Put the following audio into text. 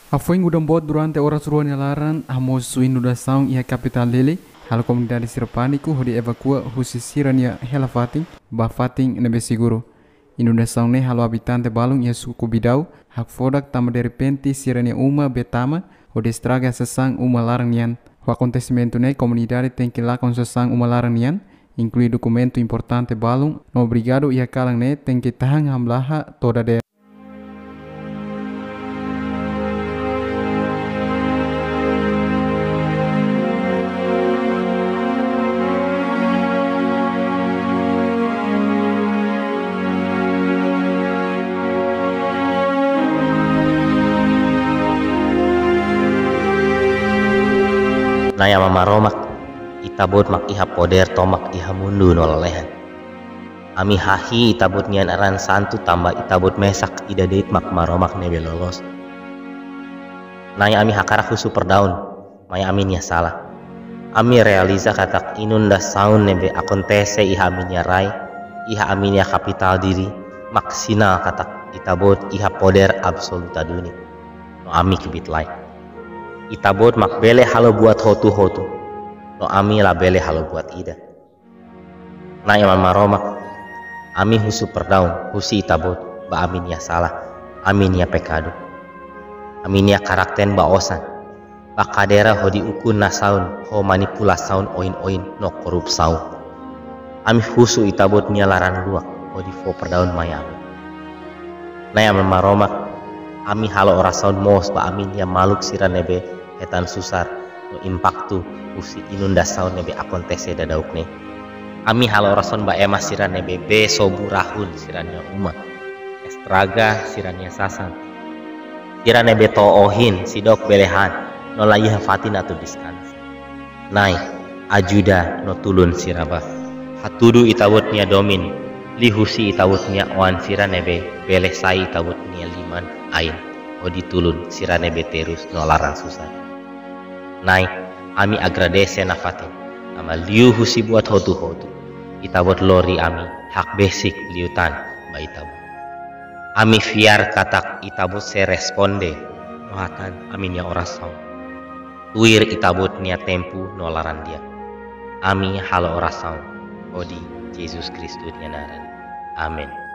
Afuing udang bot durante horas ruang laran amos suin udah saung ia kapital lele hal komunidade sirpaniku hodi evakua husi sirania hela fating ba fating nebe siguro inunda saung ne halo habitante balung ia suku bidau hak fodak tama dari penti sirania uma betama hodi estraga sesang uma larang nian o acontecimento ne comunidade tem que lá com sesang uma larang nian inclui documento importante balung no obrigado ia kalang ne tem que tahang hamlaha toda de Naya mama romak itabot mak iha poder tomak iha mundu nolalehan. Ami hahi itabot nian aran santu tambah itabot mesak ida deit mak maromak nebe lolos. Naya ami hakarak husu perdaun maya ami nia salah. Ami realiza katak inunda saun nebe akontese iha ami nia rai iha ami nia kapital diri maksimal katak itabot iha poder absoluta duni. No ami kibit lai. Itabot mak bele halo buat hotu no ami la bele halo buat ida na yaman maromak ami husu perdaun husi itabot ba amin ya salah amin ya pekado amin ya karakten ba osan ba kadera hodi ukun nasaun ho manipulasaun oin no korup saun ami husu itabot nia laran luak hodi fo perdaun maya ami na yaman maromak ami halo orasaun mos ba amin ya maluk siran nebe etan susar no impactu usi inunda saun nebe akontese dadaukne ami halo orason ba ema siran nebe be soburahun sirannya uma estraga sirannya sasan siran nebe toohin sidok belehan no layi hafatin atau diskans nai ajuda no tulun siraba hatudu itawutnya domin lihusi itawutnya oan siran nebe bele sai itawutnya liman ain odi tulun siran nebe terus no larang susah nai ami agradece na fatin ama liu husi buat hotu itabot lori ami hak basic liutan ba itabot ami fiar katak itabot se responde watan aminya orasaw tuir itabot nia tempu nolaran dia ami halo orasaw odi Yesus Kristus nya naran amin.